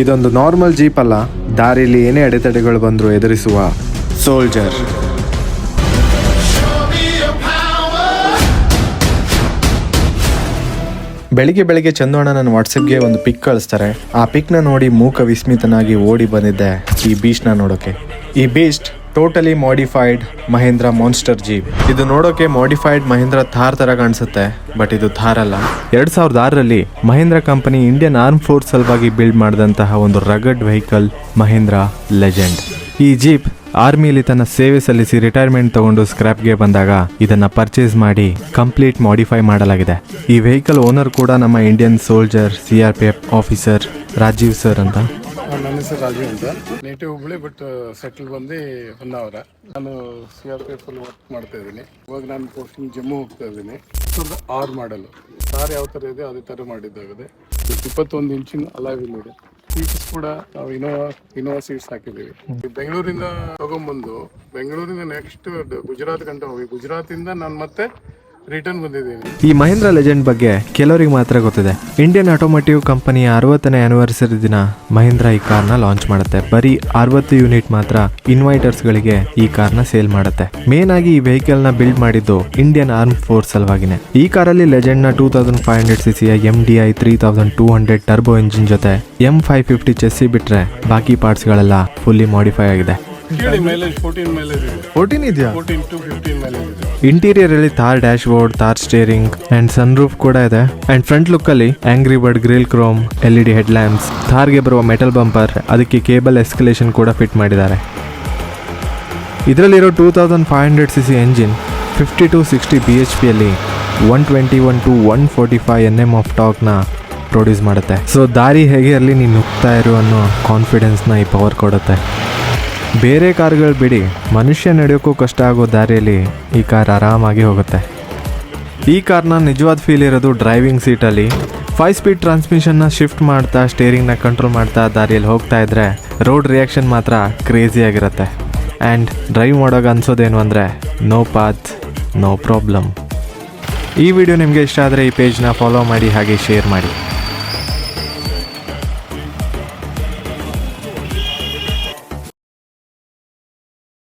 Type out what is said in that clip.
ಇದೊಂದು normal jeep ಅಲ್ಲ, ದಾರಿಲಿ ಏನೇ ಅಡೆತಡೆಗಳು ಬಂದರೂ ಎದುರಿಸುವ ಸೋಲ್ಜರ್. ಬೆಳಿಗ್ಗೆ ಚಂದೋಣ ನನ್ನ ವಾಟ್ಸಪ್ಗೆ ಒಂದು ಪಿಕ್ ಕಳಿಸ್ತಾರೆ. ಆ ಪಿಕ್ನ ನೋಡಿ ಮೂಕ ವಿಸ್ಮಿತನಾಗಿ ಓಡಿ ಬಂದಿದ್ದೆ ಈ ಬೀಸ್ಟ್ನ ನೋಡೋಕೆ. ಈ beast totally modified Mahindra monster jeep. ಇದು ನೋಡೋಕೆ ಮಾಡಿಫೈಡ್ ಮಹೇಂದ್ರ ಥಾರ್ ತರ ಕಾಣಿಸುತ್ತೆ, ಬಟ್ ಇದು ಥಾರ್ ಅಲ್ಲ. 2006ರಲ್ಲಿ Mahindra company Indian arm force ಸಲುವಾಗಿ ಬಿಲ್ಡ್ ಮಾಡಿದಂತಹ ಒಂದು ರಗಡ್ ವೆಹಿಕಲ್ ಮಹೇಂದ್ರ ಲೆಜೆಂಡ್. ಈ ಜೀಪ್ ಆರ್ಮಿಲಿ ತನ್ನ ಸೇವೆ ಸಲ್ಲಿಸಿ ರಿಟೈರ್ಮೆಂಟ್ ತಗೊಂಡು ಸ್ಕ್ರಾಪ್ಗೆ ಬಂದಾಗ ಇದನ್ನ ಪರ್ಚೇಸ್ ಮಾಡಿ ಕಂಪ್ಲೀಟ್ ಮಾಡಿಫೈ ಮಾಡಲಾಗಿದೆ. ಈ ವೆಹಿಕಲ್ ಓನರ್ ಕೂಡ ನಮ್ಮ Indian soldier CRPF officer Rajeev sir ಅಂತ. ನನ್ನ ಹೆಸರು ರಾಜೀವ್ ಅಂತ, ನೇಟಿವ್ ಹುಬ್ಳಿ, ಬಟ್ ಸೆಟಲ್ ಬಂದು ಹೊನ್ನಾವರ. ನಾನು CRPF ಅಲ್ಲಿ ವರ್ಕ್ ಮಾಡ್ತಾ ಇದ್ದೀನಿ. ಇವಾಗ ನಾನು ಪೋಸ್ಟಿಂಗ್ ಜಮ್ಮು ಹೋಗ್ತಾ ಇದ್ದೀನಿ. 2006 ಮಾಡಲು ಕಾರ್ ಯಾವ ಥರ ಇದೆ ಅದೇ ಥರ ಮಾಡಿದ್ದಾಗಿದೆ. 21 ಇಂಚಿನ ಅಲಾವಿಲ್ ಇದೆ. ಸೀಟ್ಸ್ ಕೂಡ ನಾವು ಇನೋವಾ ಸೀಟ್ಸ್ ಹಾಕಿದ್ದೀವಿ. ಬೆಂಗಳೂರಿಂದ ತಗೊಂಡ್ಬಂದು ಬೆಂಗಳೂರಿಂದ ನೆಕ್ಸ್ಟ್ ಗುಜರಾತ್ ಗಂಟ ಹೋಗಿ ಗುಜರಾತಿಂದ ನಾನು ಮತ್ತೆ ರಿಟರ್ನ್ ಬಂದಿದ್ದೀನಿ. ಈ ಮಹೇಂದ್ರ ಲೆಜೆಂಡ್ ಬಗ್ಗೆ ಕೆಲವರಿಗೆ ಮಾತ್ರ ಗೊತ್ತಿದೆ. ಇಂಡಿಯನ್ ಆಟೋಮೋಟಿವ್ ಕಂಪನಿಯ 60ನೇ ಆನಿವರ್ಸರಿ ದಿನ ಮಹೇಂದ್ರ ಈ ಕಾರ್ನ ಲಾಂಚ್ ಮಾಡುತ್ತೆ. ಬರೀ 60 ಯೂನಿಟ್ ಮಾತ್ರ ಇನ್ವೈಟರ್ಸ್ಗಳಿಗೆ ಈ ಕಾರ್ನ ಸೇಲ್ ಮಾಡುತ್ತೆ. ಮೇನ್ ಆಗಿ ಈ ವೆಹಿಕಲ್ ನ ಬಿಲ್ಡ್ ಮಾಡಿದ್ದು ಇಂಡಿಯನ್ ಆರ್ಮ್ ಫೋರ್ಸ್ ಸಲುವಾಗಿನೇ. ಈ ಕಾರಲ್ಲಿ ಲೆಜೆಂಡ್ ನ 2500cc MDI 3200 ಟರ್ಬೋ ಇಂಜಿನ್ ಜೊತೆ M550 ಚೆಸ್ಸಿ ಬಿಟ್ರೆ ಬಾಕಿ ಪಾರ್ಟ್ಸ್ ಗಳೆಲ್ಲ ಫುಲ್ಲಿ ಮಾಡಿಫೈ ಆಗಿದೆ. ಮೈಲೇಜ್ 14 ಇದೆಯಾ? 14 to 15 ಮೈಲೇಜ್ ಇದೆ. ಇಂಟೀರಿಯರ್ ಅಲ್ಲಿ Thar dashboard, Thar steering and sunroof ಕೂಡ ಇದೆ. ಅಂಡ್ ಫ್ರಂಟ್ ಲುಕ್ ಅಲ್ಲಿ angry bird grill chrome, LED head lamps, ಥಾರ್ಗೆ ಬರುವ ಮೆಟಲ್ ಬಂಪರ್, ಅದಕ್ಕೆ ಕೇಬಲ್ ಎಸ್ಕಲೇಷನ್ ಕೂಡ ಫಿಟ್ ಮಾಡಿದ್ದಾರೆ. ಇದರಲ್ಲಿರೋ 2500cc ಎಂಜಿನ್ 50 to 60 bhp ಅಲ್ಲಿ 121 to 145 Nm ಆಫ್ ಟಾರ್ಕ್ ನ ಪ್ರೊಡ್ಯೂಸ್ ಮಾಡುತ್ತೆ. ಸೊ ದಾರಿ ಹೇಗೆ ಇರಲಿ, ನೀನು ನುಗ್ತಾ ಇರು ಅನ್ನೋ ಕಾನ್ಫಿಡೆನ್ಸ್ ನ ಈ ಪವರ್ ಕೊಡುತ್ತೆ. ಬೇರೆ ಕಾರ್ಗಳು ಬಿಡಿ, ಮನುಷ್ಯ ನಡೆಯೋಕ್ಕೂ ಕಷ್ಟ ಆಗೋ ದಾರಿಯಲ್ಲಿ ಈ ಕಾರ್ ಆರಾಮಾಗಿ ಹೋಗುತ್ತೆ. ಈ ಕಾರ್ನ ನಿಜವಾದ ಫೀಲ್ ಇರೋದು ಡ್ರೈವಿಂಗ್ ಸೀಟಲ್ಲಿ. 5 ಸ್ಪೀಡ್ ಟ್ರಾನ್ಸ್ಮಿಷನ್ನ ಶಿಫ್ಟ್ ಮಾಡ್ತಾ ಸ್ಟೇರಿಂಗ್ನ ಕಂಟ್ರೋಲ್ ಮಾಡ್ತಾ ದಾರಿಯಲ್ಲಿ ಹೋಗ್ತಾ ಇದ್ರೆ ರೋಡ್ ರಿಯಾಕ್ಷನ್ ಮಾತ್ರ ಕ್ರೇಜಿ ಆಗಿರುತ್ತೆ. ಆ್ಯಂಡ್ ಡ್ರೈವ್ ಮಾಡೋಕೆ ಅನ್ಸೋದೇನು ಅಂದರೆ ನೋ ಪಾತ್ ನೋ ಪ್ರಾಬ್ಲಮ್. ಈ ವಿಡಿಯೋ ನಿಮಗೆ ಇಷ್ಟ ಆದರೆ ಈ ಪೇಜ್ನ ಫಾಲೋ ಮಾಡಿ, ಹಾಗೆ ಶೇರ್ ಮಾಡಿ.